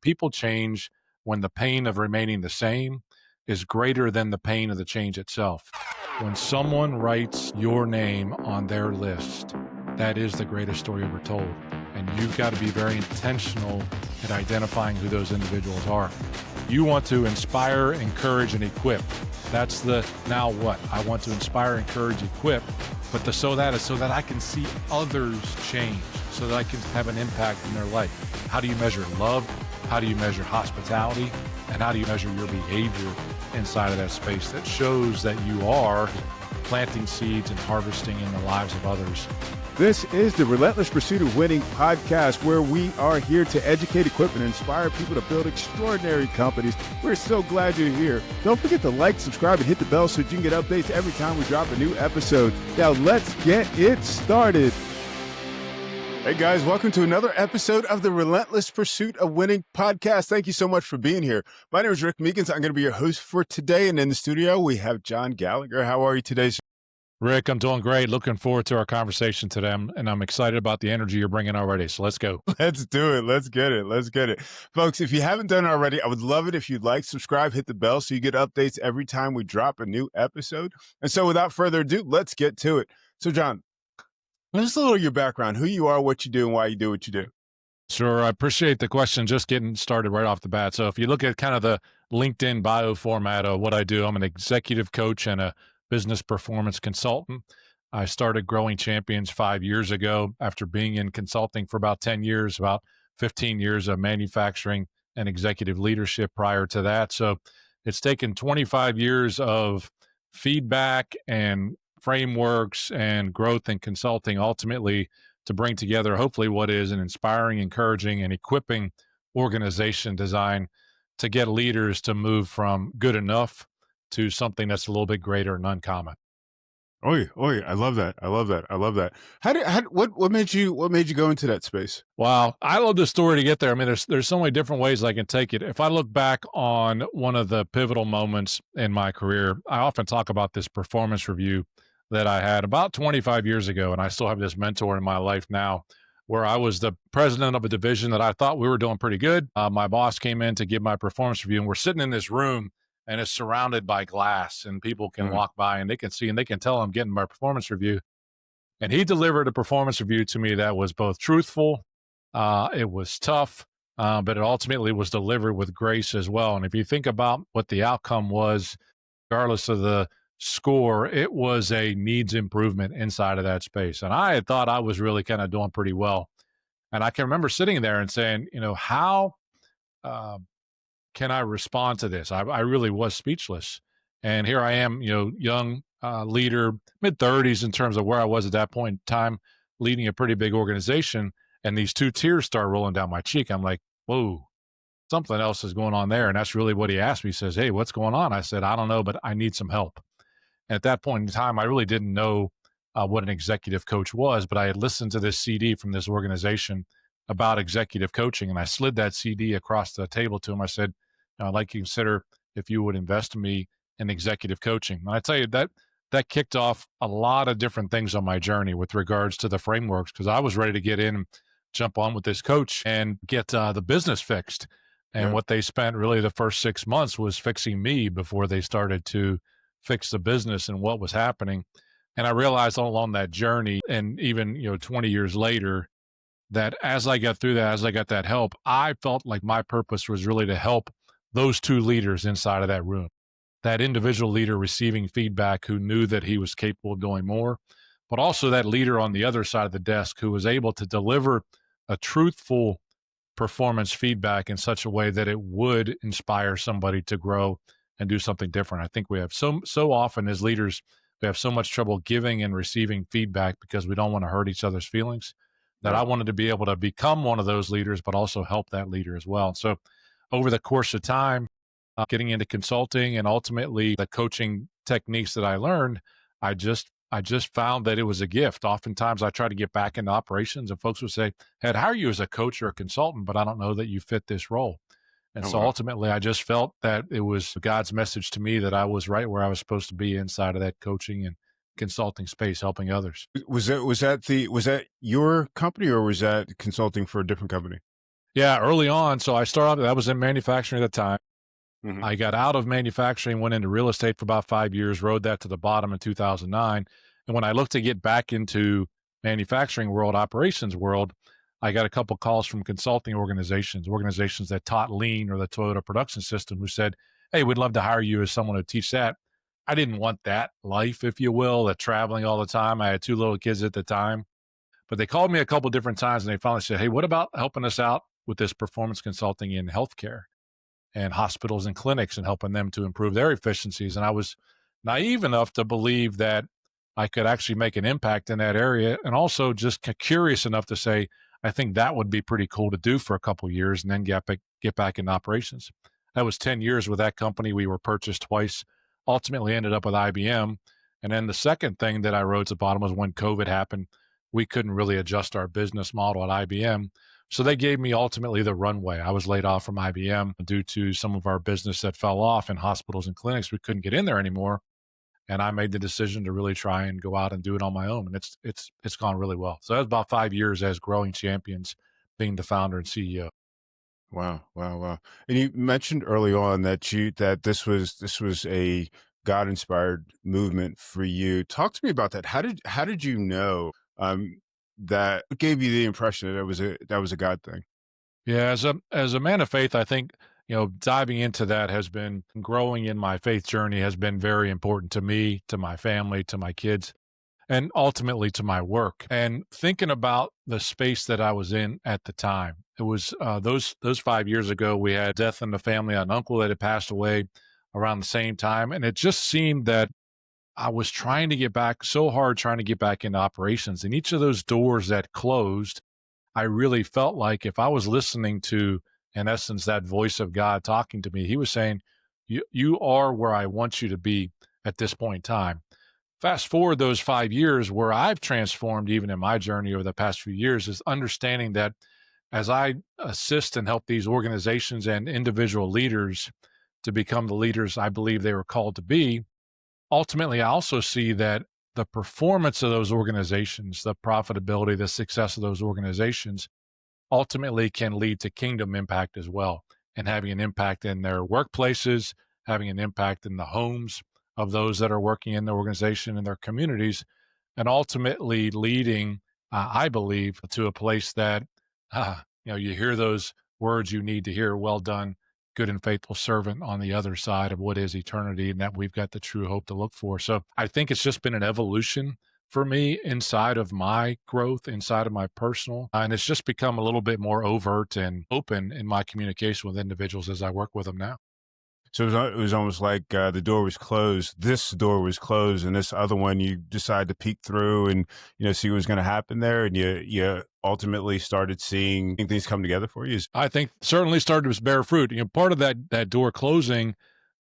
People change when the pain of remaining the same is greater than the pain of the change itself. When someone writes your name on their list, that is the greatest story ever told. And you've got to be very intentional at identifying who those individuals are. You want to inspire, encourage, and equip. That's the now what. I want to inspire, encourage, equip. But the so that is so that I can see others change, so that I can have an impact in their life. How do you measure love? How do you measure hospitality? And how do you measure your behavior inside of that space that shows that you are planting seeds and harvesting in the lives of others? This is the Relentless Pursuit of Winning podcast, where we are here to educate, equip, and inspire people to build extraordinary companies. We're so glad you're here. Don't forget to like, subscribe, and hit the bell so you can get updates every time we drop a new episode. Now, let's get it started. Hey guys, welcome to another episode of the Relentless Pursuit of Winning podcast. Thank you so much for being here. My name is Rick Meekins. I'm going to be your host for today. And in the studio, we have John Gallagher. How are you today, sir? Rick, I'm doing great. Looking forward to our conversation today. And I'm excited about the energy you're bringing already. So let's go. Let's do it. Let's get it. Let's get it. Folks, if you haven't done it already, I would love it if you'd like, subscribe, hit the bell so you get updates every time we drop a new episode. And so without further ado, let's get to it. So John, just a little of your background, who you are, what you do, and why you do what you do. Sure. I appreciate the question. Just getting started right off the bat. So if you look at kind of the LinkedIn bio format of what I do, I'm an executive coach and a business performance consultant. I started Growing Champions 5 years ago after being in consulting for about 10 years, about 15 years of manufacturing and executive leadership prior to that. So it's taken 25 years of feedback and frameworks and growth and consulting ultimately to bring together hopefully what is an inspiring, encouraging, and equipping organization design to get leaders to move from good enough to something that's a little bit greater and uncommon. Oh, I love that. I love that. I love that. What made you go into that space? Wow. I love the story to get there. I mean, there's so many different ways I can take it. If I look back on one of the pivotal moments in my career, I often talk about this performance review that I had about 25 years ago. And I still have this mentor in my life now where I was the president of a division that I thought we were doing pretty good. My boss came in to give my performance review, and we're sitting in this room and it's surrounded by glass, and people can walk by and they can see and they can tell I'm getting my performance review. And he delivered a performance review to me that was both truthful, it was tough, but it ultimately was delivered with grace as well. And if you think about what the outcome was, regardless of the score, it was a needs improvement inside of that space. And I had thought I was really kind of doing pretty well. And I can remember sitting there and saying, how can I respond to this? I really was speechless. And here I am, young leader, mid-30s in terms of where I was at that point in time, leading a pretty big organization. And these two tears start rolling down my cheek. I'm like, whoa, something else is going on there. And that's really what he asked me. He says, hey, what's going on? I said, I don't know, but I need some help. And at that point in time, I really didn't know what an executive coach was, but I had listened to this CD from this organization about executive coaching. And I slid that CD across the table to him. I said, I'd like to consider if you would invest in me in executive coaching. And I tell you that kicked off a lot of different things on my journey with regards to the frameworks, because I was ready to get in and jump on with this coach and get the business fixed. And what they spent really the first 6 months was fixing me before they started to fix the business and what was happening. And I realized all along that journey, and even 20 years later, that as I got through that, as I got that help, I felt like my purpose was really to help those two leaders inside of that room. That individual leader receiving feedback who knew that he was capable of doing more, but also that leader on the other side of the desk who was able to deliver a truthful performance feedback in such a way that it would inspire somebody to grow and do something different. I think we have so often as leaders, we have so much trouble giving and receiving feedback because we don't want to hurt each other's feelings, that I wanted to be able to become one of those leaders, but also help that leader as well. So over the course of time, getting into consulting and ultimately the coaching techniques that I learned, I just found that it was a gift. Oftentimes I try to get back into operations and folks would say, hey, I'd hire you as a coach or a consultant, but I don't know that you fit this role. And so ultimately I just felt that it was God's message to me that I was right where I was supposed to be inside of that coaching and consulting space, helping others. Was that your company, or was that consulting for a different company? Yeah, early on. So I started, I was in manufacturing at the time. Hmm. I got out of manufacturing, went into real estate for about 5 years, rode that to the bottom in 2009. And when I looked to get back into manufacturing world, operations world, I got a couple calls from consulting organizations that taught lean or the Toyota production system, who said, "Hey, we'd love to hire you as someone to teach that." I didn't want that life, if you will, that traveling all the time. I had two little kids at the time, but they called me a couple different times and they finally said, "Hey, what about helping us out with this performance consulting in healthcare and hospitals and clinics and helping them to improve their efficiencies?" And I was naive enough to believe that I could actually make an impact in that area, and also just curious enough to say, I think that would be pretty cool to do for a couple years and then get back into operations. That was 10 years with that company. We were purchased twice, ultimately ended up with IBM. And then the second thing that I wrote at the bottom was when COVID happened, we couldn't really adjust our business model at IBM. So they gave me ultimately the runway. I was laid off from IBM due to some of our business that fell off in hospitals and clinics. We couldn't get in there anymore, and I made the decision to really try and go out and do it on my own. And it's gone really well. So that was about 5 years as growing champions, being the founder and CEO. Wow, wow, wow. And you mentioned early on that this was a God inspired movement for you. Talk to me about that. How did you know that gave you the impression that it was a God thing? Yeah, as a man of faith, I think, diving into that has been growing in my faith journey has been very important to me, to my family, to my kids, and ultimately to my work. And thinking about the space that I was in at the time, it was those 5 years ago. We had death in the family, an uncle that had passed away around the same time, and it just seemed that I was trying to get back so hard, trying to get back into operations, and each of those doors that closed, I really felt like if I was listening to, in essence, that voice of God talking to me, He was saying, "You are where I want you to be at this point in time." Fast forward those 5 years, where I've transformed even in my journey over the past few years is understanding that as I assist and help these organizations and individual leaders to become the leaders I believe they were called to be, ultimately, I also see that the performance of those organizations, the profitability, the success of those organizations ultimately can lead to kingdom impact as well, and having an impact in their workplaces, having an impact in the homes of those that are working in the organization and their communities, and ultimately leading, I believe, to a place that, you hear those words you need to hear, "Well done, good and faithful servant," on the other side of what is eternity, and that we've got the true hope to look for. So I think it's just been an evolution for me inside of my growth, inside of my personal, and it's just become a little bit more overt and open in my communication with individuals as I work with them now. So it was almost like the door was closed. This door was closed, and this other one you decided to peek through and see what was going to happen there, and you ultimately started seeing things come together for you. I think certainly started to bear fruit. Part of that door closing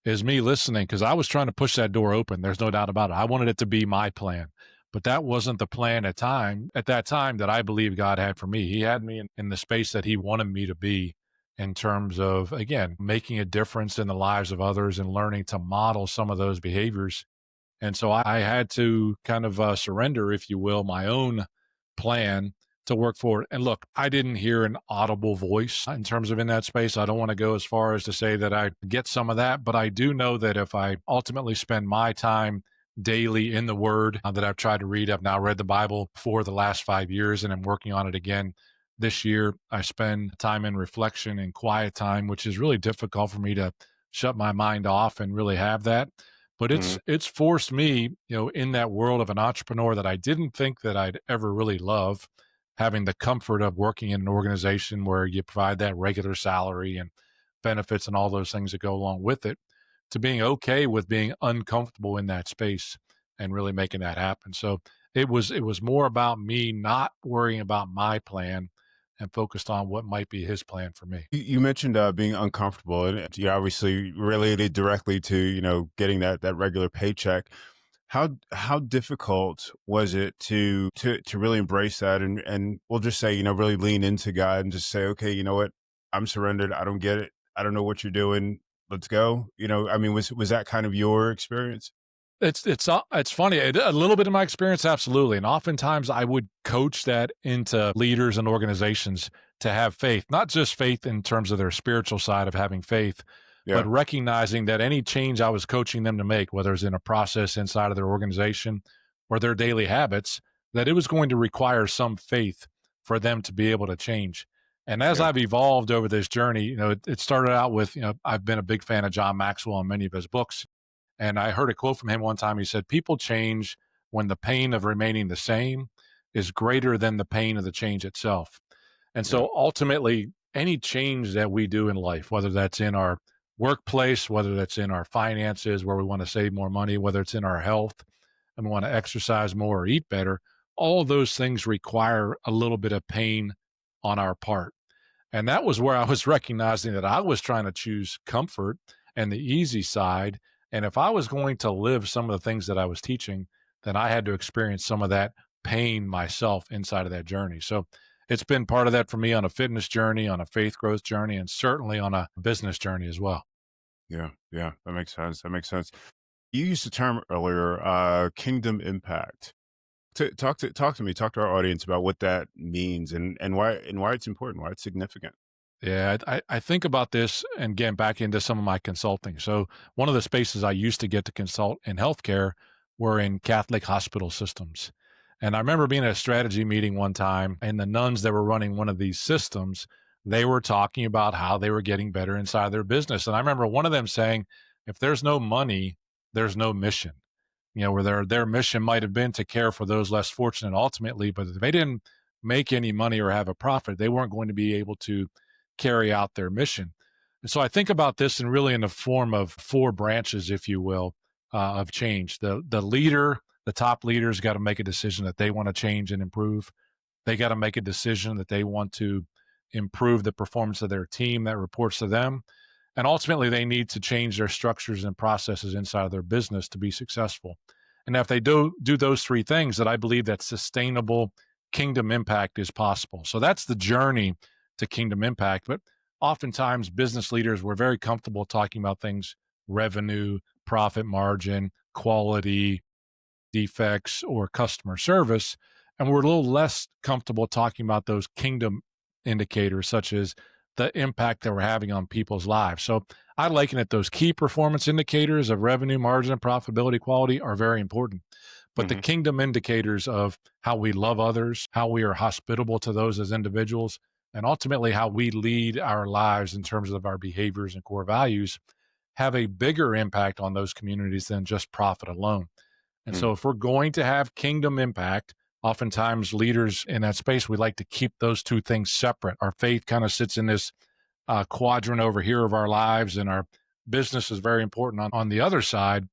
is me listening, because I was trying to push that door open. There's no doubt about it. I wanted it to be my plan, but that wasn't the plan at that time that I believe God had for me. He had me in the space that He wanted me to be, in terms of, again, making a difference in the lives of others and learning to model some of those behaviors. And so I had to kind of surrender, if you will, my own plan to work forward. And look, I didn't hear an audible voice in terms of in that space. I don't want to go as far as to say that I get some of that, but I do know that if I ultimately spend my time daily in the Word that I've tried to read, I've now read the Bible for the last 5 years and I'm working on it again this year. I spend time in reflection and quiet time, which is really difficult for me to shut my mind off and really have that. But Mhm. it's forced me, in that world of an entrepreneur that I didn't think that I'd ever really love, having the comfort of working in an organization where you provide that regular salary and benefits and all those things that go along with it, to being okay with being uncomfortable in that space and really making that happen. So it was more about me not worrying about my plan and focused on what might be His plan for me. You mentioned being uncomfortable, and you obviously related directly to getting that regular paycheck. How difficult was it to really embrace that, and we'll just say really lean into God and just say, okay, you know what, I'm surrendered. I don't get it. I don't know what you're doing. Let's go. I mean, was that kind of your experience? It's funny. A little bit of my experience, absolutely, and oftentimes I would coach that into leaders and organizations to have faith, not just faith in terms of their spiritual side of having faith, but Yeah, recognizing that any change I was coaching them to make, whether it's in a process inside of their organization or their daily habits, that it was going to require some faith for them to be able to change. And as yeah, I've evolved over this journey, it started out with, I've been a big fan of John Maxwell and many of his books. And I heard a quote from him one time. He said, people change when the pain of remaining the same is greater than the pain of the change itself. And yeah, so ultimately, any change that we do in life, whether that's in our workplace, whether that's in our finances, where we want to save more money, whether it's in our health and we want to exercise more or eat better, all those things require a little bit of pain on our part. And that was where I was recognizing that I was trying to choose comfort and the easy side. And if I was going to live some of the things that I was teaching, then I had to experience some of that pain myself inside of that journey. So it's been part of that for me on a fitness journey, on a faith growth journey, and certainly on a business journey as well. yeah, yeah. That makes sense. That makes sense. You used the term earlier, kingdom impact. Talk to our audience about what that means and why it's important, why it's significant. Yeah, I think about this and getting back into some of my consulting. So one of the spaces I used to get to consult in healthcare were in Catholic hospital systems. And I remember being at a strategy meeting one time, and the nuns that were running one of these systems, they were talking about how they were getting better inside their business. And I remember one of them saying, if there's no money, there's no mission. Where their mission might have been to care for those less fortunate ultimately, but if they didn't make any money or have a profit, they weren't going to be able to carry out their mission. And so I think about this in really in the form of four branches, if you will, of change. The leader, the top leaders got to make a decision that they want to change and improve. They got to make a decision that they want to improve the performance of their team that reports to them. And ultimately, they need to change their structures and processes inside of their business to be successful. And if they do those three things, that I believe that sustainable kingdom impact is possible. So that's the journey to kingdom impact. But oftentimes, business leaders were very comfortable talking about things: revenue, profit margin, quality, defects, or customer service. And we're a little less comfortable talking about those kingdom indicators, such as the impact that we're having on people's lives. So I liken it, those key performance indicators of revenue, margin, profitability, quality are very important. But the Hmm. kingdom indicators of how we love others, how we are hospitable to those as individuals, and ultimately how we lead our lives in terms of our behaviors and core values have a bigger impact on those communities than just profit alone. And Mm. so, if we're going to have kingdom impact, oftentimes leaders in that space, we like to keep those two things separate. Our faith kind of sits in this quadrant over here of our lives, and our business is very important on the other side.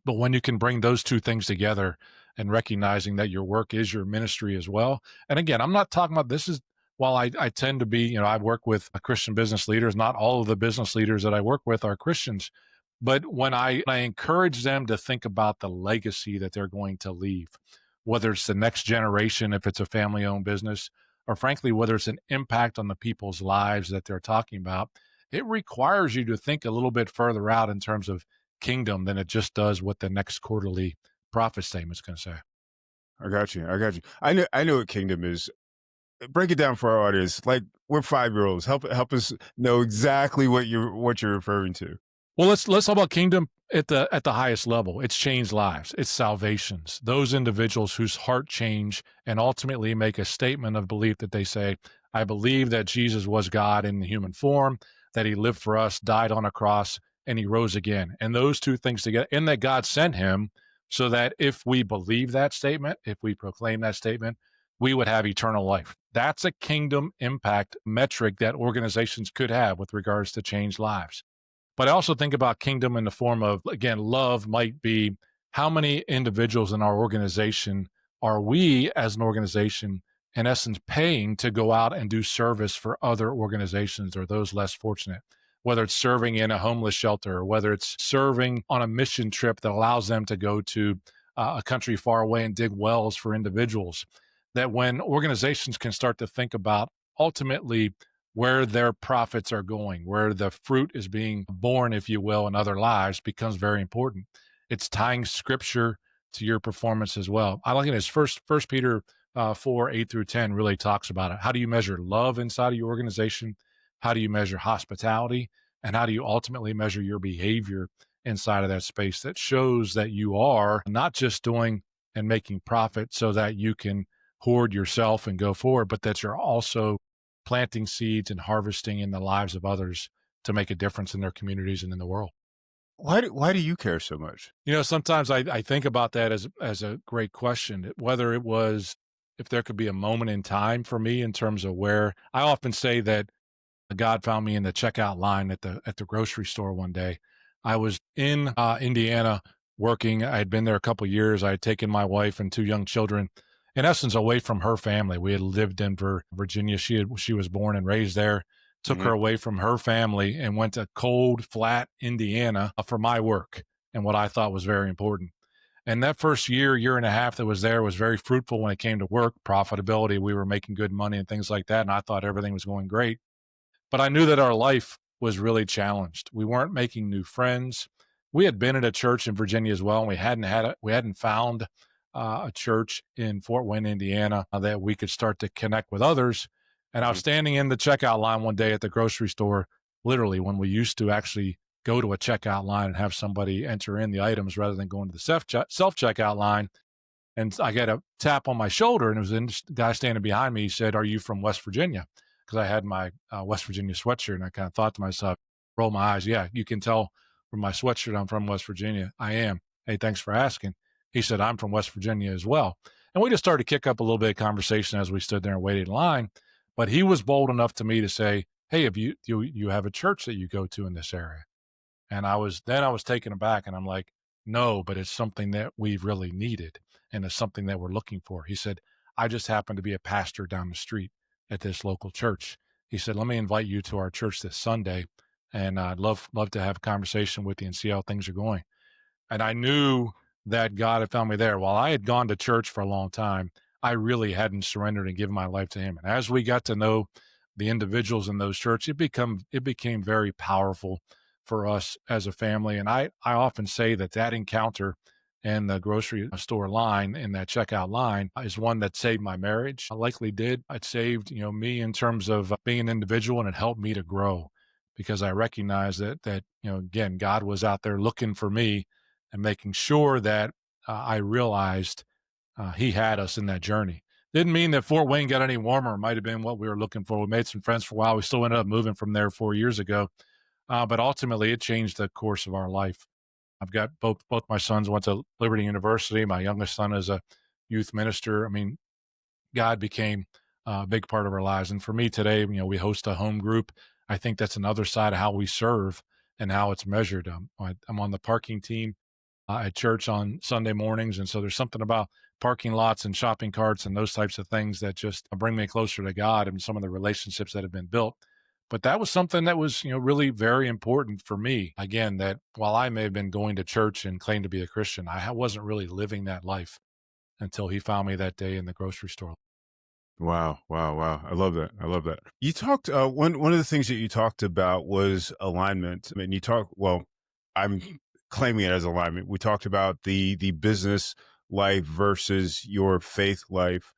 But when you can bring those two things together and recognizing that your work is your ministry as well. And again, I'm not talking about this is while I tend to be, I work with Christian business leaders. Not all of the business leaders that I work with are Christians. But when I encourage them to think about the legacy that they're going to leave, whether it's the next generation, if it's a family owned business, or frankly, whether it's an impact on the people's lives that they're talking about, it requires you to think a little bit further out in terms of kingdom than it just does what the next quarterly profit statement is going to say. I got you. I got you. I know what kingdom is. Break it down for our audience. Like we're 5-year-olds. Help us know exactly what you're referring to. Well, let's talk about kingdom at the highest level. It's changed lives. It's salvations. Those individuals whose heart change and ultimately make a statement of belief that they say, "I believe that Jesus was God in the human form, that He lived for us, died on a cross, and He rose again." And those two things together, and that God sent Him, so that if we believe that statement, if we proclaim that statement, we would have eternal life. That's a kingdom impact metric that organizations could have with regards to changed lives. But I also think about kingdom in the form of, again, love might be how many individuals in our organization are we as an organization, in essence, paying to go out and do service for other organizations or those less fortunate, whether it's serving in a homeless shelter, or whether it's serving on a mission trip that allows them to go to a country far away and dig wells for individuals. That when organizations can start to think about ultimately where their profits are going, where the fruit is being born, if you will, in other lives becomes very important. it's tying scripture to your performance as well. I like it as First Peter 4:8-10 really talks about it. How do you measure love inside of your organization? How do you measure hospitality? And how do you ultimately measure your behavior inside of that space that shows that you are not just doing and making profit so that you can hoard yourself and go forward, but that you're also planting seeds and harvesting in the lives of others to make a difference in their communities and in the world. Why do you care so much? Sometimes I think about that as a great question, whether it was if there could be a moment in time for me in terms of where I often say that God found me in the checkout line at the grocery store one day. I was in Indiana working. I had been there a couple years. I had taken my wife and two young children, in essence, away from her family. We had lived in Virginia. She was born and raised there. Took her Mhm. away from her family and went to cold, flat Indiana for my work and what I thought was very important. And that first year and a half that was there was very fruitful when it came to work, profitability. We were making good money and things like that. And I thought everything was going great. But I knew that our life was really challenged. We weren't making new friends. We had been at a church in Virginia as well, and we hadn't found a church in Fort Wayne, Indiana, that we could start to connect with others. And I was Mhm. standing in the checkout line one day at the grocery store, literally when we used to actually go to a checkout line and have somebody enter in the items rather than going to the self checkout line. And I got a tap on my shoulder, and it was the guy standing behind me. He said, "Are you from West Virginia?" Because I had my West Virginia sweatshirt, and I kind of thought to myself, roll my eyes. Yeah, you can tell from my sweatshirt I'm from West Virginia. I am. Hey, thanks for asking. He said, "I'm from West Virginia as well." And we just started to kick up a little bit of conversation as we stood there and waited in line. But he was bold enough to me to say, "Hey, have you have a church that you go to in this area?" And I was taken aback and I'm like, no, but it's something that we've really needed and it's something that we're looking for. He said, I just happen to be a pastor down the street at this local church. He said, let me invite you to our church this Sunday. And I'd love to have a conversation with you and see how things are going. And I knew that God had found me there. While I had gone to church for a long time, I really hadn't surrendered and given my life to Him. And as we got to know the individuals in those churches, it became very powerful for us as a family. And I often say that encounter in the grocery store line in that checkout line is one that saved my marriage. I likely did. It saved me in terms of being an individual, and it helped me to grow because I recognized that again God was out there looking for me and making sure that I realized he had us in that journey. Didn't mean that Fort Wayne got any warmer. It might have been what we were looking for. We made some friends for a while. We still ended up moving from there 4 years ago, but ultimately it changed the course of our life. I've got both my sons went to Liberty University. My youngest son is a youth minister. I mean, God became a big part of our lives. And for me today, we host a home group. I think that's another side of how we serve and how it's measured. I'm on the parking team at church on Sunday mornings. And so there's something about parking lots and shopping carts and those types of things that just bring me closer to God and some of the relationships that have been built. But that was something that was, really very important for me. Again, that while I may have been going to church and claimed to be a Christian, I wasn't really living that life until he found me that day in the grocery store. Wow, wow, wow. I love that. I love that. You talked one of the things that you talked about was alignment. I mean, I'm claiming it as alignment. We talked about the business life versus your faith life.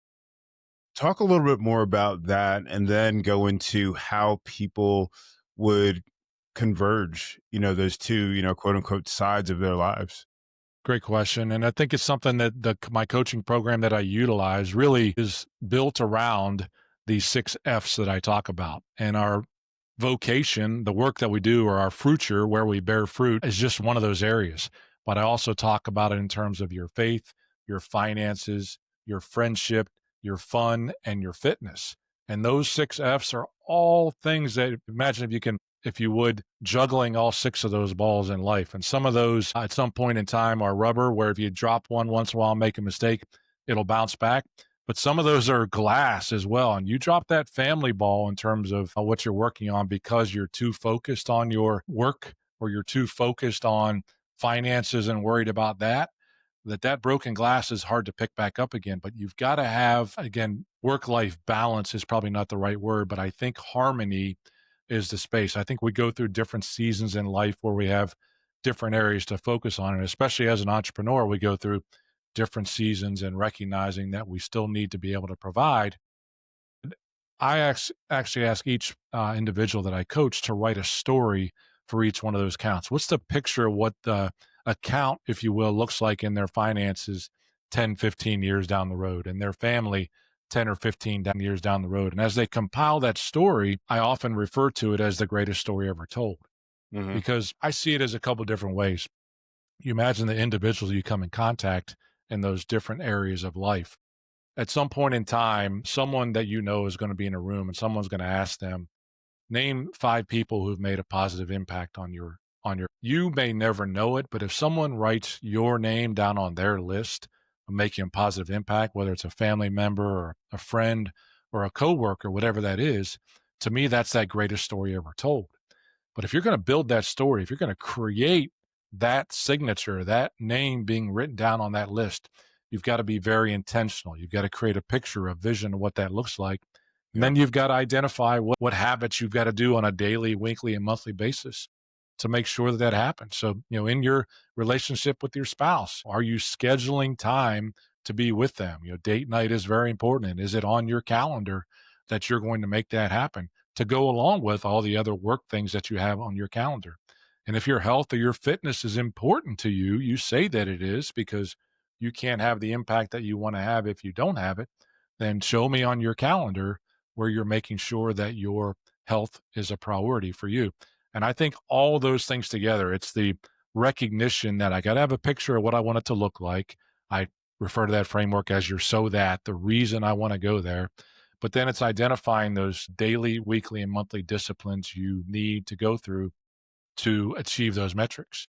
Talk a little bit more about that and then go into how people would converge, those two, quote unquote sides of their lives. Great question. And I think it's something that my coaching program that I utilize really is built around these 6 F's that I talk about. And our vocation, the work that we do, or our future, where we bear fruit, is just one of those areas. But I also talk about it in terms of your faith, your finances, your friendship, your fun, and your fitness. And those 6 F's are all things that imagine if you would, juggling all 6 of those balls in life. And some of those at some point in time are rubber, where if you drop one once in a while and make a mistake, it'll bounce back. But some of those are glass as well. And you drop that family ball in terms of what you're working on because you're too focused on your work or you're too focused on finances and worried about that broken glass is hard to pick back up again. But you've got to have, again, work-life balance is probably not the right word, but I think harmony is the space. I think we go through different seasons in life where we have different areas to focus on. And especially as an entrepreneur, we go through different seasons and recognizing that we still need to be able to provide. Actually ask each individual that I coach to write a story for each one of those accounts. What's the picture of what the account, if you will, looks like in their finances 10, 15 years down the road, and their family 10 or 15 years down the road? And as they compile that story, I often refer to it as the greatest story ever told, Hmm. because I see it as a couple different ways. You imagine the individuals you come in contact in those different areas of life. At some point in time, someone that you know is going to be in a room and someone's going to ask them, name 5 people who've made a positive impact on your. You may never know it, but if someone writes your name down on their list of making a positive impact, whether it's a family member or a friend or a coworker, whatever that is, to me, that's that greatest story ever told. But if you're going to build that story, if you're going to create that signature, that name being written down on that list, you've got to be very intentional. You've got to create a picture, a vision of what that looks like. And Yeah. then you've got to identify what habits you've got to do on a daily, weekly, and monthly basis to make sure that that happens. So, in your relationship with your spouse, are you scheduling time to be with them? Date night is very important. And is it on your calendar that you're going to make that happen to go along with all the other work things that you have on your calendar? And if your health or your fitness is important to you, you say that it is, because you can't have the impact that you want to have if you don't have it. Then show me on your calendar where you're making sure that your health is a priority for you. And I think all those things together, it's the recognition that I got to have a picture of what I want it to look like. I refer to that framework as your so that, the reason I want to go there. But then it's identifying those daily, weekly, and monthly disciplines you need to go through to achieve those metrics.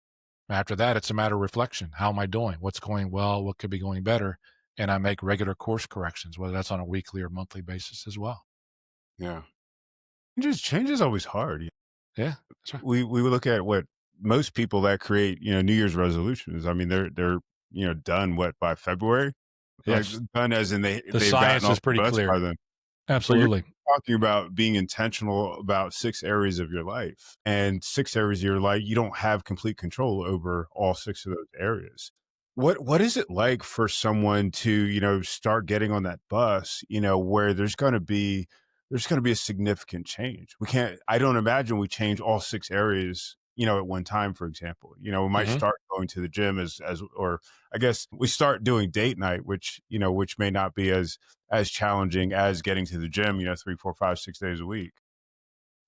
After that, it's a matter of reflection. How am I doing? What's going well? What could be going better? And I make regular course corrections, whether that's on a weekly or monthly basis as well. Yeah. Just change is always hard. Yeah, that's right. We would look at what most people that create, New Year's resolutions. I mean, they're done what by February, like Yes. done as in The they've gotten science off is the pretty bus by clear. then. But you're Absolutely. talking about being intentional about 6 areas of your life, and 6 areas of your life, you don't have complete control over all 6 of those areas. What is it like for someone to, start getting on that bus, where there's gonna be a significant change? I don't imagine we change all 6 areas, at one time, for example. We might Mhm. start going to the gym as or I guess we start doing date night, which may not be as challenging as getting to the gym, 3, 4, 5, 6 days a week.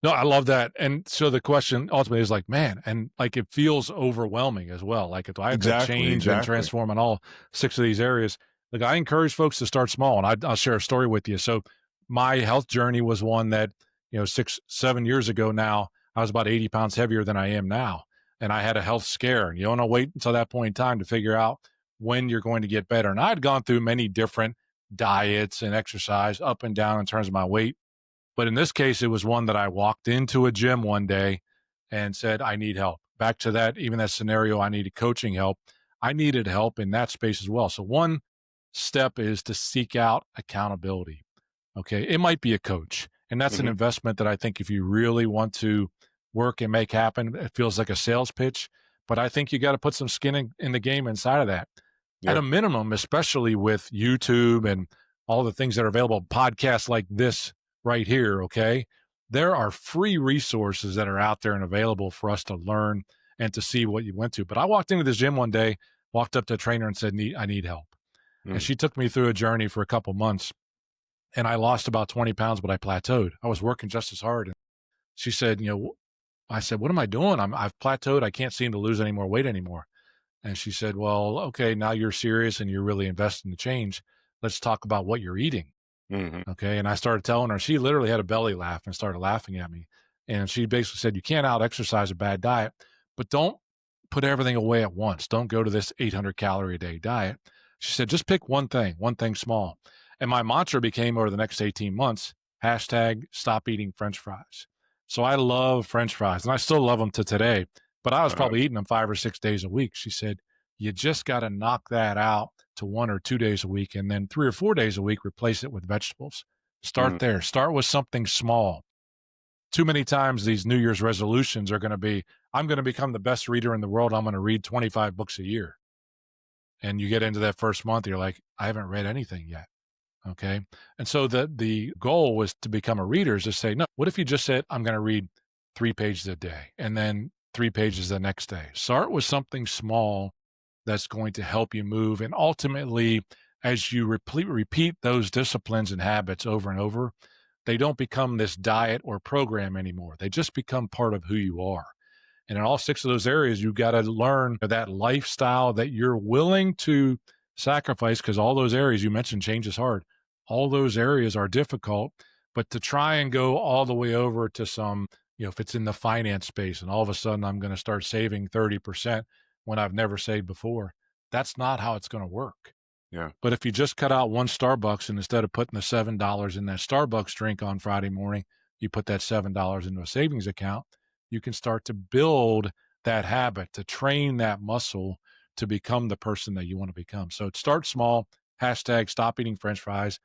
No, I love that. And so the question ultimately is like, man, and like it feels overwhelming as well. Like if I have to Exactly, change and exactly. transform in all 6 of these areas, like I encourage folks to start small. And I'll share a story with you. So my health journey was one that, 6, 7 years ago now, I was about 80 pounds heavier than I am now. And I had a health scare. And you don't want to wait until that point in time to figure out when you're going to get better. And I'd gone through many different diets and exercise up and down in terms of my weight. But in this case, it was one that I walked into a gym one day and said, I need help. Back to that, even that scenario, I needed coaching help. I needed help in that space as well. So, one step is to seek out accountability. Okay. It might be a coach. And that's an Mhm. investment that I think if you really want to work and make happen, it feels like a sales pitch. But I think you got to put some skin in the game inside of that. At Yeah. a minimum, especially with YouTube and all the things that are available, podcasts like this right here, okay? There are free resources that are out there and available for us to learn and to see what you went to. But I walked into this gym one day, walked up to a trainer and said, I need help. And Mm. she took me through a journey for a couple months, and I lost about 20 pounds, but I plateaued. I was working just as hard. And she said, I said, what am I doing? I've plateaued. I can't seem to lose any more weight anymore. And she said, well, okay, now you're serious and you're really investing to change. Let's talk about what you're eating. Mhm. Okay. And I started telling her, she literally had a belly laugh and started laughing at me. And she basically said, you can't out exercise a bad diet, but don't put everything away at once. Don't go to this 800 calorie a day diet. She said, just pick one thing small. And my mantra became over the next 18 months, hashtag stop eating French fries. So I love French fries and I still love them to today, but I was Uh, probably eating them 5 or 6 days a week. She said, you just got to knock that out to 1 or 2 days a week, and then 3 or 4 days a week, replace it with vegetables. Start mm. there. Start with something small. too many times these New Year's resolutions are going to be, I'm going to become the best reader in the world. I'm going to read 25 books a year. And you get into that first month, you're like, I haven't read anything yet. Okay. And so the goal was to become a reader is to say, no, what if you just said, I'm going to read 3 pages a day and then 3 pages the next day? Start with something small that's going to help you move. And ultimately, as you repeat those disciplines and habits over and over, they don't become this diet or program anymore. They just become part of who you are. And in all 6 of those areas, you've got to learn that lifestyle that you're willing to sacrifice, because all those areas you mentioned, change is hard. All those areas are difficult, but to try and go all the way over to some, if it's in the finance space and all of a sudden I'm going to start saving 30% when I've never saved before, that's not how it's going to work. Yeah. But if you just cut out one Starbucks and instead of putting the $7 in that Starbucks drink on Friday morning, you put that $7 into a savings account, you can start to build that habit, to train that muscle to become the person that you want to become. So start small, hashtag stop eating French fries.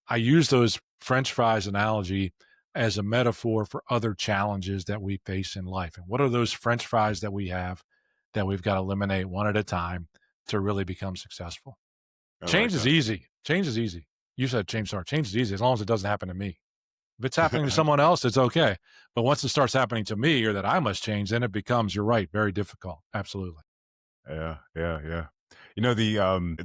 I use those French fries analogy as a metaphor for other challenges that we face in life. And what are those French fries that we have that we've got to eliminate one at a time to really become successful? Change is easy. Change is easy. You said change is easy as long as it doesn't happen to me. If it's happening to someone else, it's okay. But once it starts happening to me or that I must change, then it becomes, you're right, very difficult. Absolutely. Yeah. The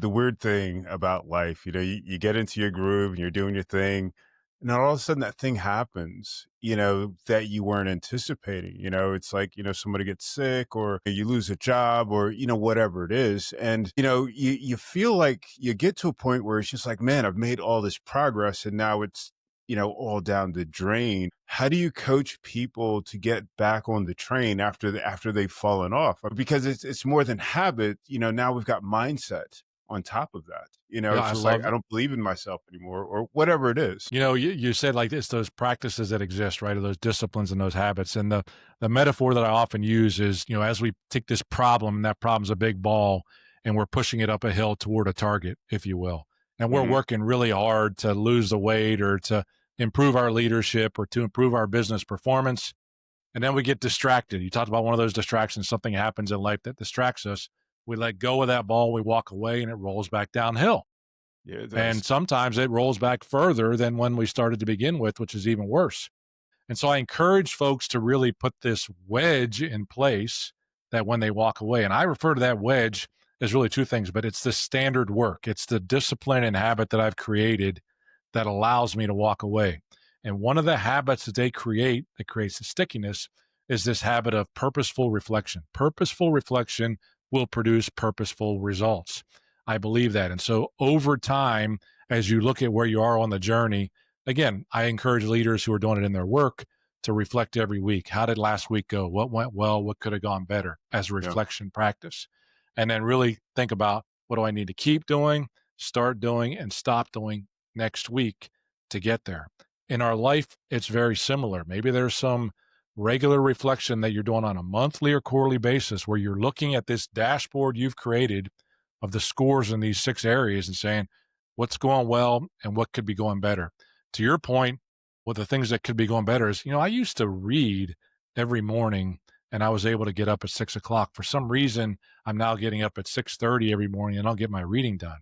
weird thing about life, you get into your groove and you're doing your thing, and then all of a sudden that thing happens, that you weren't anticipating. It's like, somebody gets sick or you lose a job or, whatever it is. And, you feel like you get to a point where it's just like, man, I've made all this progress and now it's, all down the drain. How do you coach people to get back on the train after they've fallen off? Because it's more than habit. Now we've got mindset on top of that. Yeah, It's just like, I don't believe in myself anymore or whatever it is. You said like this, those practices that exist, right? Or those disciplines and those habits. And the metaphor that I often use is, as we take this problem, and that problem's a big ball, and we're pushing it up a hill toward a target, if you will. And we're working really hard to lose the weight or to improve our leadership or to improve our business performance. And then we get distracted. You talked about one of those distractions. Something happens in life that distracts us. We let go of that ball. We walk away and it rolls back downhill. Yeah, it does. And sometimes it rolls back further than when we started to begin with, which is even worse. And so I encourage folks to really put this wedge in place that when they walk away, and I refer to that wedge as really 2 things, but it's the standard work. It's the discipline and habit that I've created that allows me to walk away. And one of the habits that they create that creates the stickiness is this habit of purposeful reflection. Purposeful reflection will produce purposeful results. I believe that. And so over time, as you look at where you are on the journey, again, I encourage leaders who are doing it in their work to reflect every week. How did last week go? What went well? What could have gone better as a reflection practice? And then really think about, what do I need to keep doing, start doing, and stop doing next week to get there? In our life, it's very similar. Maybe there's some regular reflection that you're doing on a monthly or quarterly basis where you're looking at this dashboard you've created of the scores in these 6 areas and saying, what's going well and what could be going better? To your point, what the things that could be going better is, I used to read every morning and I was able to get up at 6:00. For some reason, I'm now getting up at 6:30 every morning and I'll get my reading done.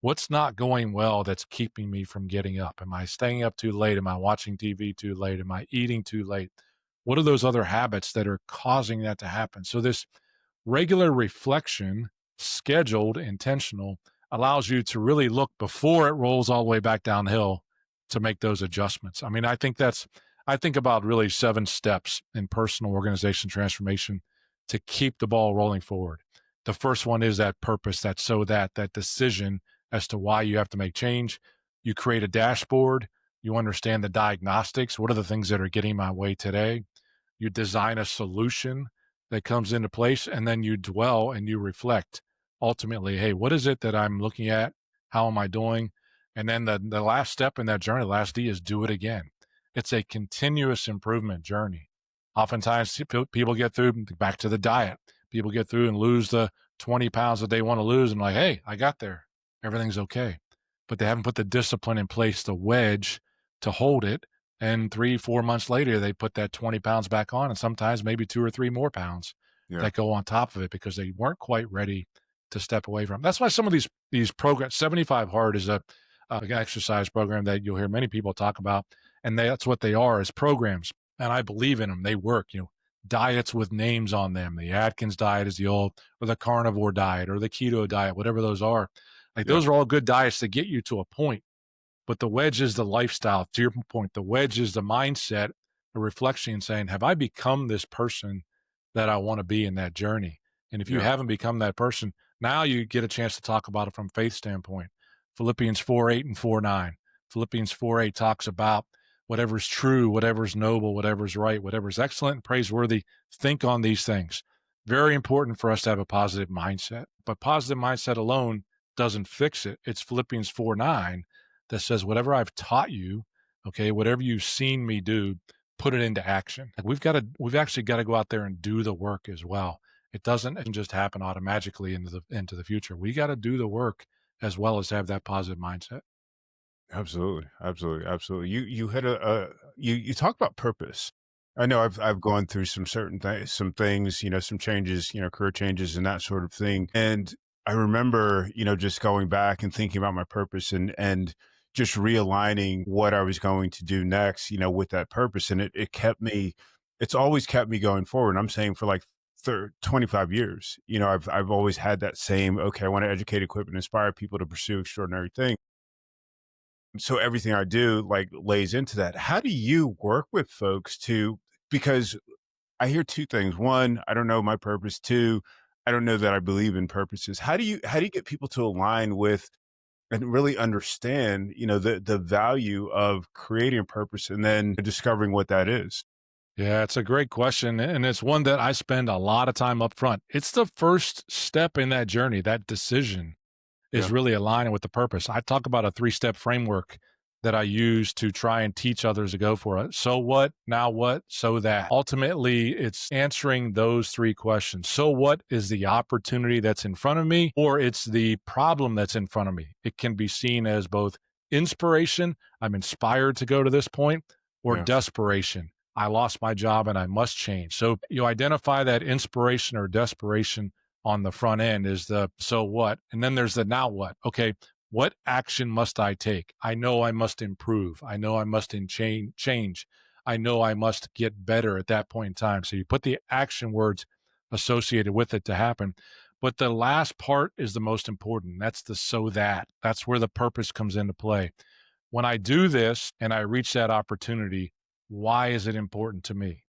What's not going well that's keeping me from getting up? Am I staying up too late? Am I watching TV too late? Am I eating too late? What are those other habits that are causing that to happen? So this regular reflection, scheduled, intentional, allows you to really look before it rolls all the way back downhill to make those adjustments. I mean, I think about really 7 steps in personal organization transformation to keep the ball rolling forward. The first one is that purpose, that decision as to why you have to make change. You create a dashboard. You understand the diagnostics. What are the things that are getting my way today? You design a solution that comes into place, and then you dwell and you reflect. Ultimately, hey, what is it that I'm looking at? How am I doing? And then the last step in that journey, the last D, is do it again. It's a continuous improvement journey. Oftentimes, people get through, back to the diet. People get through and lose the 20 pounds that they want to lose, and like, hey, I got there. Everything's okay. But they haven't put the discipline in place, the wedge to hold it And 3, 4 months later, they put that 20 pounds back on, and sometimes maybe 2 or 3 more pounds Yeah. that go on top of it because they weren't quite ready to step away from. That's why some of these programs, 75 Hard is a exercise program that you'll hear many people talk about, and that's what they are, is programs. And I believe in them. They work. Diets with names on them. The Atkins diet is the old, or the carnivore diet, or the keto diet, whatever those are. Like Yeah. those are all good diets to get you to a point, but the wedge is the lifestyle. To your point, the wedge is the mindset, the reflection, saying, have I become this person that I want to be in that journey? And if you Yeah. haven't become that person, now you get a chance to talk about it from faith standpoint. Philippians 4:8 and 4:9. Philippians 4:8 talks about whatever's true, whatever's noble, whatever's right, whatever's excellent and praiseworthy, think on these things. Very important for us to have a positive mindset. But positive mindset alone doesn't fix it. It's Philippians 4:9 that says, whatever I've taught you, okay, whatever you've seen me do, put it into action. Like we've actually got to go out there and do the work as well. It doesn't just happen automatically into the future. We got to do the work as well as have that positive mindset. Absolutely, absolutely, absolutely. You had you talk about purpose. I know I've gone through some certain things, some things, some changes, career changes and that sort of thing. And I remember, just going back and thinking about my purpose and just realigning what I was going to do next, with that purpose. And it kept me, it's always kept me going forward. I'm saying for like 25 years, I've always had that same, okay, I want to educate, equip, and inspire people to pursue extraordinary things. So everything I do like lays into that. How do you work with folks to, because I hear two things. One, I don't know my purpose. Two, I don't know that I believe in purposes. How do you get people to align with and really understand, the value of creating a purpose and then discovering what that is? Yeah, it's a great question. And it's one that I spend a lot of time up front. It's the first step in that journey, that decision is Yeah. really aligning with the purpose. I talk about a 3-step framework that I use to try and teach others to go for it. So what? Now what? So that. Ultimately, it's answering those 3 questions. So what is the opportunity that's in front of me, or it's the problem that's in front of me? It can be seen as both inspiration, I'm inspired to go to this point, or Yeah. desperation. I lost my job and I must change. So you identify that inspiration or desperation on the front end is the so what? And then there's the now what? Okay, what action must I take? I know I must improve. I know I must change. I know I must get better at that point in time. So you put the action words associated with it to happen. But the last part is the most important. That's the so that. That's where the purpose comes into play. When I do this and I reach that opportunity, why is it important to me?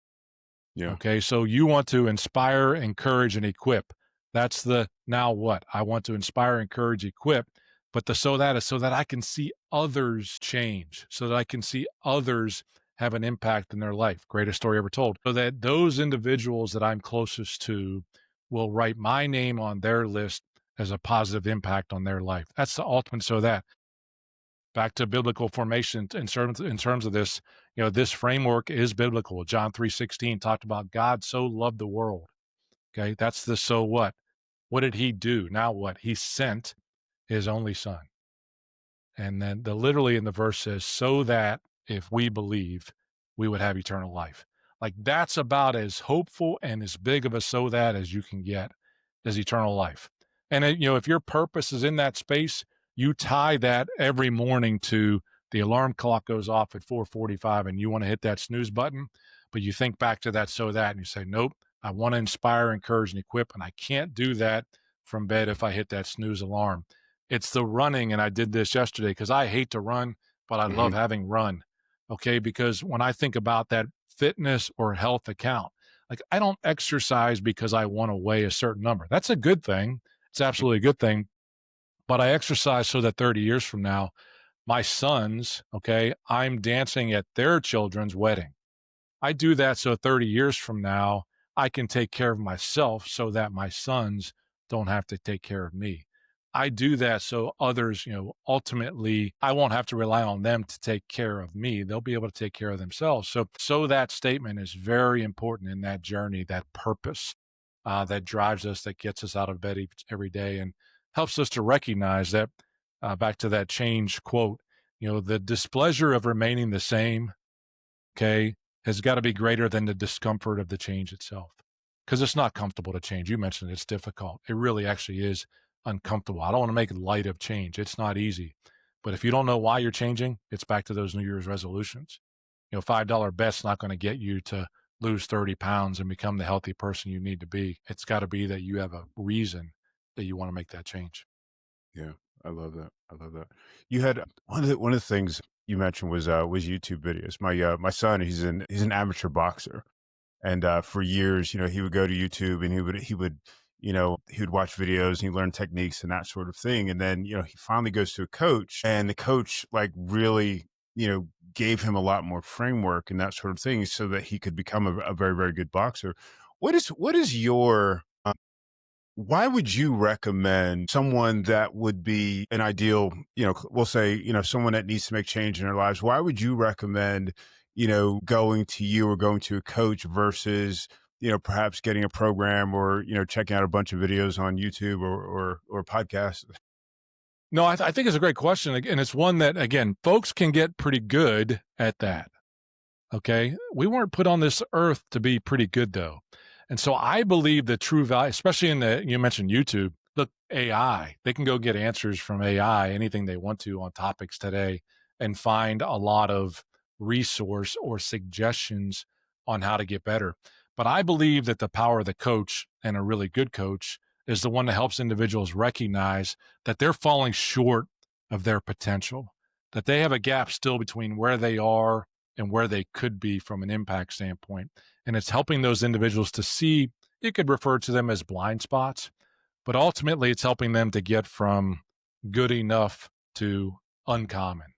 Yeah. Okay, so you want to inspire, encourage, and equip. That's the now what? I want to inspire, encourage, equip. But the so that is so that I can see others change, so that I can see others have an impact in their life. Greatest story ever told. So that those individuals that I'm closest to will write my name on their list as a positive impact on their life. That's the ultimate so that. Back to biblical formation in terms of this, this framework is biblical. John 3:16 talked about God so loved the world. Okay, that's the so what. What did he do? Now what? He sent his only son. And then the literally in the verse says, so that if we believe, we would have eternal life. Like that's about as hopeful and as big of a so that as you can get is eternal life. And if your purpose is in that space, you tie that every morning to the alarm clock goes off at 4:45 and you want to hit that snooze button, but you think back to that so that and you say, nope, I want to inspire, encourage, and equip, and I can't do that from bed if I hit that snooze alarm. It's the running, and I did this yesterday because I hate to run, but I love Hmm. having run. Okay, because when I think about that fitness or health account, like I don't exercise because I want to weigh a certain number. That's a good thing. It's absolutely a good thing. But I exercise so that 30 years from now, my sons, okay, I'm dancing at their children's wedding. I do that so 30 years from now, I can take care of myself so that my sons don't have to take care of me. I do that so others, ultimately, I won't have to rely on them to take care of me. They'll be able to take care of themselves. So that statement is very important in that journey, that purpose that drives us, that gets us out of bed every day and helps us to recognize that, back to that change quote, the displeasure of remaining the same okay, has got to be greater than the discomfort of the change itself. Because it's not comfortable to change. You mentioned it's difficult. It really actually is uncomfortable. I don't want to make light of change. It's not easy. But if you don't know why you're changing, it's back to those New Year's resolutions. $5 bet's not going to get you to lose 30 pounds and become the healthy person you need to be. It's got to be that you have a reason that you want to make that change. Yeah, I love that. I love that. You had one of the things you mentioned was YouTube videos. My son, he's an amateur boxer, and for years, he would go to YouTube and he would watch videos and he learned techniques and that sort of thing. And then he finally goes to a coach, and the coach like really gave him a lot more framework and that sort of thing so that he could become a very very good boxer. What is your why would you recommend someone that would be an ideal, we'll say, someone that needs to make change in their lives? Why would you recommend, going to you or going to a coach versus, perhaps getting a program or, checking out a bunch of videos on YouTube or podcasts? No, I think it's a great question. And it's one that, again, folks can get pretty good at that. Okay. We weren't put on this earth to be pretty good, though. And so I believe the true value, especially you mentioned YouTube, look, AI, they can go get answers from AI, anything they want to on topics today, and find a lot of resource or suggestions on how to get better. But I believe that the power of the coach, and a really good coach, is the one that helps individuals recognize that they're falling short of their potential, that they have a gap still between where they are and where they could be from an impact standpoint. And it's helping those individuals to see, you could refer to them as blind spots, but ultimately it's helping them to get from good enough to uncommon.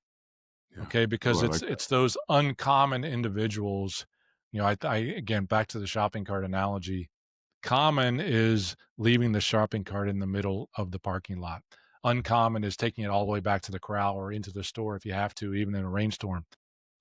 Yeah. Okay. Oh, Because I like that. it's those uncommon individuals. I again, back to the shopping cart analogy. Common is leaving the shopping cart in the middle of the parking lot. Uncommon is taking it all the way back to the corral or into the store if you have to, even in a rainstorm.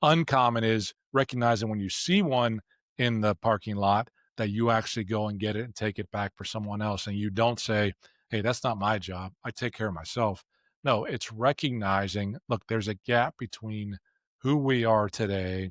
Uncommon is recognizing when you see one in the parking lot that you actually go and get it and take it back for someone else. And you don't say, hey, that's not my job. I take care of myself. No, it's recognizing, look, there's a gap between who we are today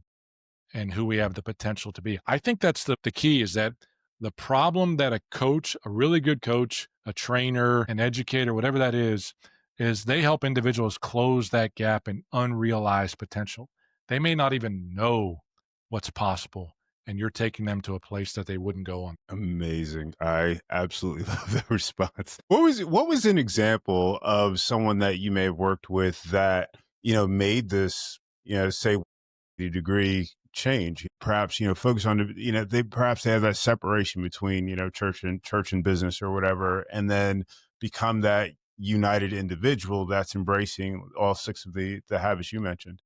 and who we have the potential to be. I think that's the key, is that the problem that a coach, a really good coach, a trainer, an educator, whatever that is they help individuals close that gap in unrealized potential. They may not even know what's possible, and you're taking them to a place that they wouldn't go on. Amazing. I absolutely love that response. What was an example of someone that you may have worked with that, made this, say the degree change? Perhaps, focus on they have that separation between, church and business or whatever, and then become that united individual that's embracing all six of the habits you mentioned.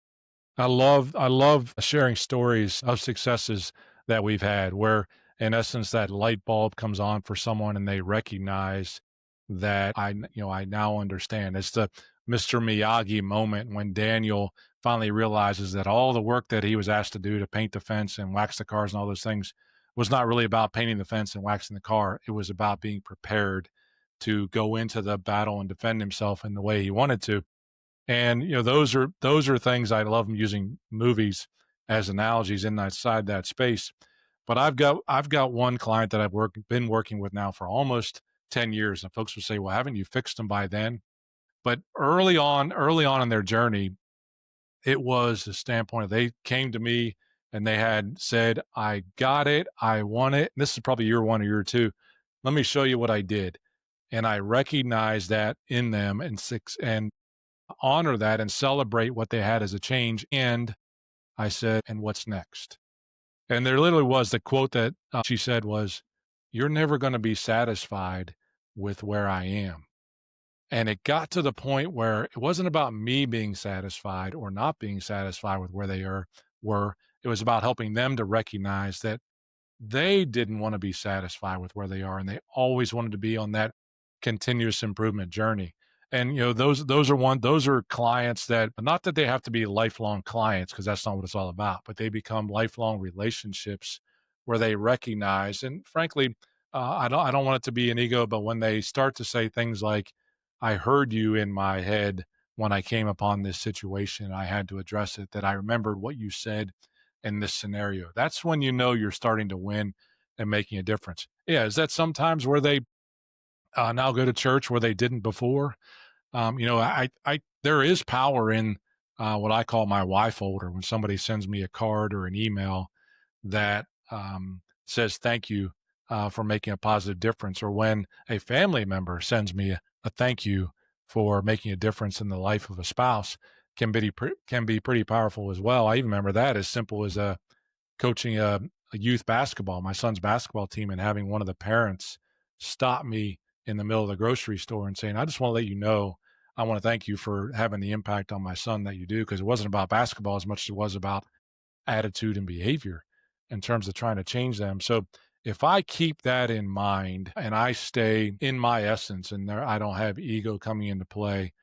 I love sharing stories of successes that we've had where, in essence, that light bulb comes on for someone and they recognize that I now understand. It's the Mr. Miyagi moment when Daniel finally realizes that all the work that he was asked to do to paint the fence and wax the cars and all those things was not really about painting the fence and waxing the car. It was about being prepared to go into the battle and defend himself in the way he wanted to. And those are things I love using movies as analogies inside that space. But I've got one client that been working with now for almost 10 years. And folks will say, well, haven't you fixed them by then? But early on in their journey, it was the standpoint of they came to me and they had said, I got it, I want it. This is probably year one or year two. Let me show you what I did. And I recognized that in them and honor that and celebrate what they had as a change. And I said, and what's next? And there literally was the quote that she said was, you're never going to be satisfied with where I am. And it got to the point where it wasn't about me being satisfied or not being satisfied with where were. It was about helping them to recognize that they didn't want to be satisfied with where they are, and they always wanted to be on that continuous improvement journey. And those are clients that, not that they have to be lifelong clients, because that's not what it's all about, but they become lifelong relationships where they recognize, and frankly, I don't want it to be an ego, but when they start to say things like, I heard you in my head when I came upon this situation, I had to address it, that I remembered what you said in this scenario. That's when you know you're starting to win and making a difference. Yeah, is that sometimes where they now go to church where they didn't before? There is power in what I call my why folder. When somebody sends me a card or an email that says thank you for making a positive difference, or when a family member sends me a thank you for making a difference in the life of a spouse, can be pretty powerful as well. I even remember that as simple as coaching a youth basketball, my son's basketball team, and having one of the parents stop me in the middle of the grocery store and saying, "I just want to let you know, I want to thank you for having the impact on my son that you do," because it wasn't about basketball as much as it was about attitude and behavior in terms of trying to change them. So if I keep that in mind and I stay in my essence and there, I don't have ego coming into play,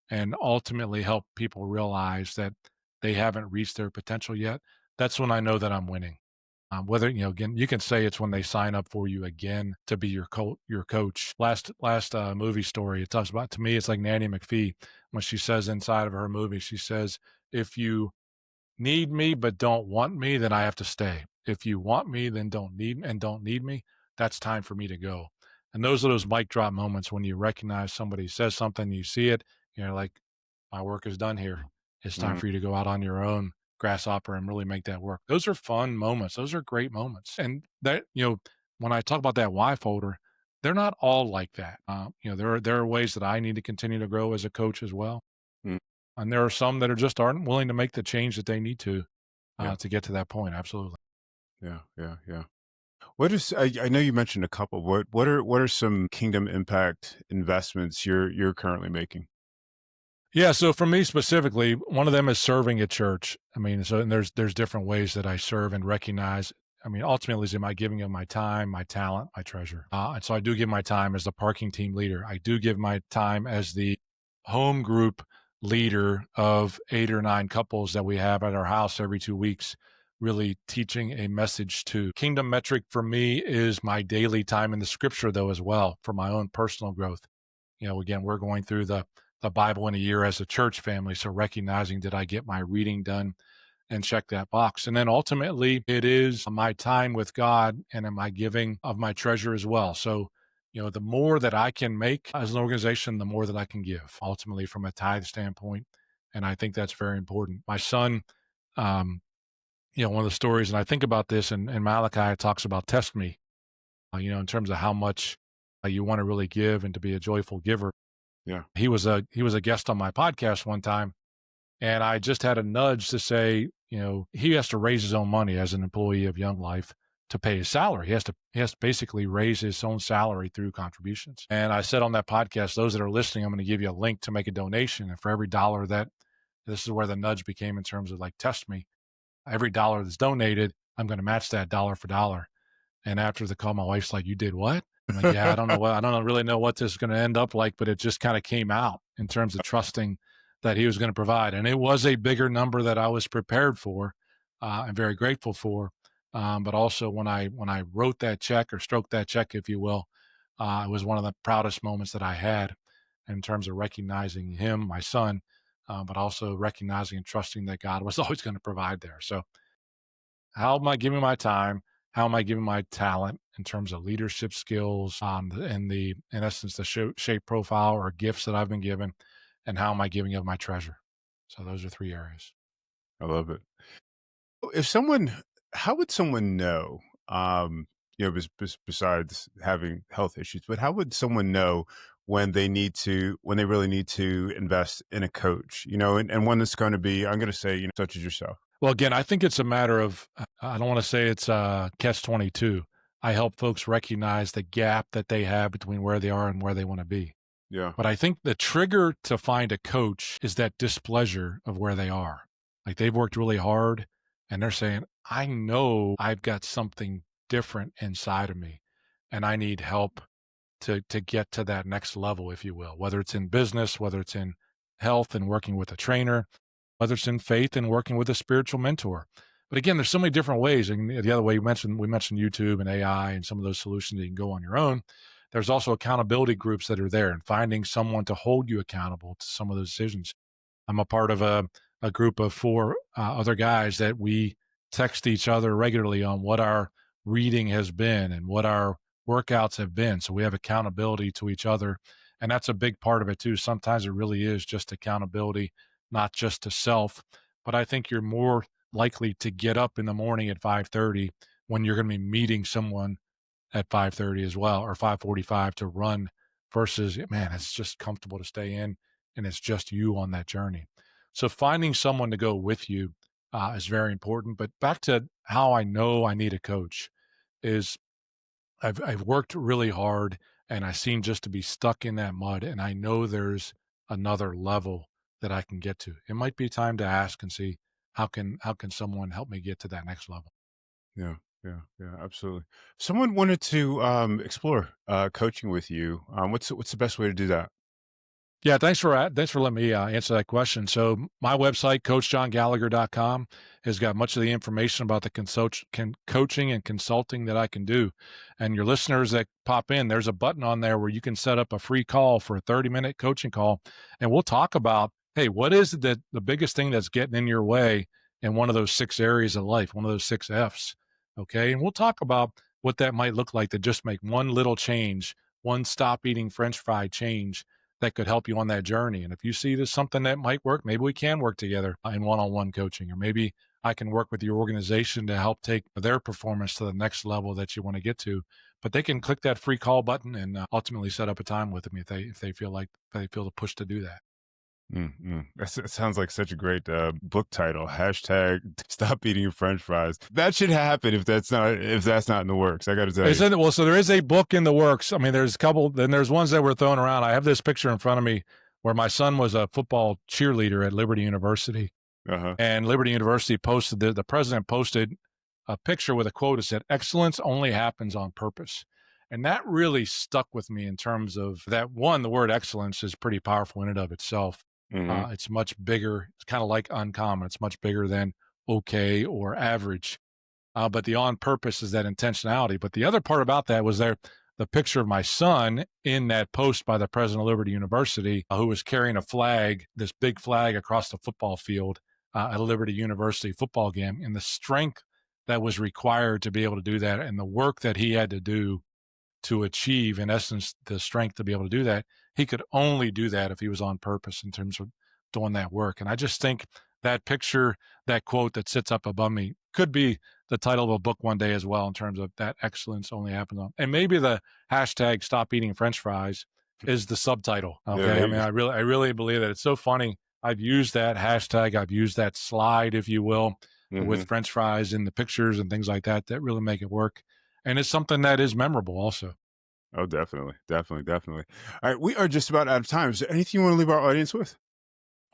and ultimately help people realize that they haven't reached their potential yet, that's when I know that I'm winning. Whether again, you can say it's when they sign up for you again to be your coach. Last movie story it talks about, to me, it's like Nanny McPhee when she says inside of her movie, she says, "If you need me but don't want me, then I have to stay. If you want me, then don't need me, that's time for me to go." And those are those mic drop moments when you recognize somebody says something, you see it, you're like, my work is done here. It's time Mm, for you to go out on your own, grasshopper, and really make that work. Those are fun moments. Those are great moments. And that, when I talk about that why folder, they're not all like that. There are ways that I need to continue to grow as a coach as well. mm, And there are some that aren't willing to make the change that they need yeah, to get to that point. Absolutely. yeah, yeah, yeah. What is I know you mentioned a couple. What are some kingdom impact investments you're currently making? Yeah. So for me specifically, one of them is serving at church. I mean, so and there's different ways that I serve and recognize. I mean, ultimately, is am I giving of my time, my talent, my treasure? And so I do give my time as the parking team leader. I do give my time as the home group leader of 8 or 9 couples that we have at our house every 2 weeks, really teaching a message to. Kingdom metric for me is my daily time in the scripture, though, as well, for my own personal growth. Again, we're going through the Bible in a year as a church family. So recognizing, did I get my reading done, and check that box. And then ultimately, it is my time with God, and am I giving of my treasure as well? So, the more that I can make as an organization, the more that I can give ultimately from a tithe standpoint. And I think that's very important. My son, um, one of the stories, and I think about this, and Malachi, it talks about test me, in terms of how much you want to really give and to be a joyful giver. Yeah. He was a guest on my podcast one time, and I just had a nudge to say, he has to raise his own money as an employee of Young Life to pay his salary. He has to basically raise his own salary through contributions. And I said on that podcast, those that are listening, I'm going to give you a link to make a donation. And for every dollar that, this is where the nudge became in terms of like test me, every dollar that's donated, I'm going to match that dollar for dollar. And after the call, my wife's like, "You did what?" I'm like, "Yeah, I don't really know what this is going to end up like, but it just kind of came out in terms of trusting that he was going to provide." And it was a bigger number that I was prepared for, and very grateful for. But also when I wrote that check, or stroked that check, if you will, it was one of the proudest moments that I had in terms of recognizing him, my son, but also recognizing and trusting that God was always going to provide there. So how am I giving my time? How am I giving my talent in terms of leadership skills, in essence, the shape profile or gifts that I've been given, and how am I giving of my treasure? So those are 3 areas. I love it. If someone How would someone know, besides having health issues, but how would someone know when they really need to invest in a coach, and one that's going to be, I'm going to say, such as yourself? Well, again, I think it's a matter of, I don't want to say it's catch 22. I help folks recognize the gap that they have between where they are and where they want to be. Yeah. But I think the trigger to find a coach is that displeasure of where they are. Like they've worked really hard and they're saying, I know I've got something different inside of me and I need help to get to that next level, if you will, whether it's in business, whether it's in health and working with a trainer, whether it's in faith and working with a spiritual mentor. But again, there's so many different ways. And the other way we mentioned YouTube and AI and some of those solutions that you can go on your own. There's also accountability groups that are there, and finding someone to hold you accountable to some of those decisions. I'm a part of a group of 4 other guys that we text each other regularly on what our reading has been and what our workouts have been. So we have accountability to each other. And that's a big part of it too. Sometimes it really is just accountability, not just to self, but I think you're more likely to get up in the morning at 5:30 when you're going to be meeting someone at 5:30 as well, or 5:45 to run, versus, man, it's just comfortable to stay in and it's just you on that journey. So finding someone to go with you is very important. But back to how I know I need a coach is I've worked really hard and I seem just to be stuck in that mud, and I know there's another level that I can get to. It might be time to ask and see how can someone help me get to that next level. Yeah, yeah, absolutely. If someone wanted to explore coaching with you, what's the best way to do that? Yeah, thanks for letting me answer that question. So my website, coachjohngallagher.com, has got much of the information about the coaching and consulting that I can do. And your listeners that pop in, there's a button on there where you can set up a free call for a 30-minute coaching call, and we'll talk about, hey, what is it that the biggest thing that's getting in your way in one of those 6 areas of life, one of those 6 F's. Okay, and we'll talk about what that might look like to just make one little change, one stop eating French fry change that could help you on that journey. And if you see there's something that might work, maybe we can work together in one-on-one coaching, or maybe I can work with your organization to help take their performance to the next level that you want to get to. But they can click that free call button and ultimately set up a time with me if they feel like they feel the push to do that. That sounds like such a great book title. Hashtag stop eating your French fries. That should happen if that's not in the works. I got to tell you. Well, so there is a book in the works. I mean, there's a couple. Then there's ones that were thrown around. I have this picture in front of me where my son was a football cheerleader at Liberty University, and Liberty University posted the president posted a picture with a quote that said, "Excellence only happens on purpose." And that really stuck with me in terms of that. One, the word excellence is pretty powerful in and of itself. It's much bigger. It's kind of like uncommon. It's much bigger than okay or average. But the on purpose is that intentionality. But the other part about that was the picture of my son in that post by the president of Liberty University, who was carrying a flag, this big flag across the football field at a Liberty University football game, and the strength that was required to be able to do that, and the work that he had to do to achieve, in essence, the strength to be able to do that. He could only do that if he was on purpose in terms of doing that work. And I just think that picture, that quote that sits up above me, could be the title of a book one day as well, in terms of that excellence only happens on. And maybe the hashtag stop eating French fries is the subtitle. Okay. I mean, I really believe that. It's so funny. I've used that hashtag. I've used that slide, if you will, with French fries in the pictures and things like that really make it work. And it's something that is memorable also. Oh, definitely. All right, we are just about out of time. Is there anything you want to leave our audience with?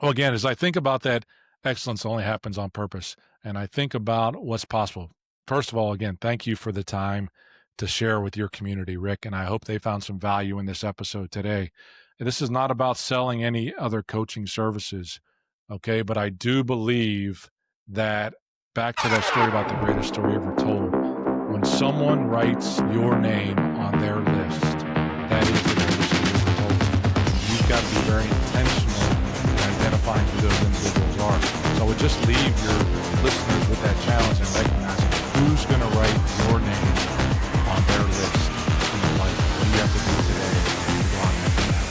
Well, again, as I think about that, excellence only happens on purpose, and I think about what's possible. First of all, again, thank you for the time to share with your community, Rick, and I hope they found some value in this episode today. This is not about selling any other coaching services, okay? But I do believe that, back to that story about the greatest story ever told, when someone writes your name on their list, that is the greatest story ever told. You've got to be very intentional in identifying who those individuals are. So I would just leave your listeners with that challenge and recognize who's going to write your name on their list in your life. What do you have to do today to go on that path?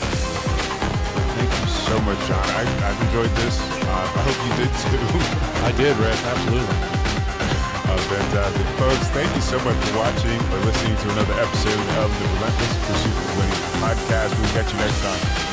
Thank you so much, John. I've enjoyed this. I hope you did too. I did, Rick. Absolutely. Fantastic. Folks, thank you so much for watching or listening to another episode of the Relentless Pursuit of Winning podcast. We'll catch you next time.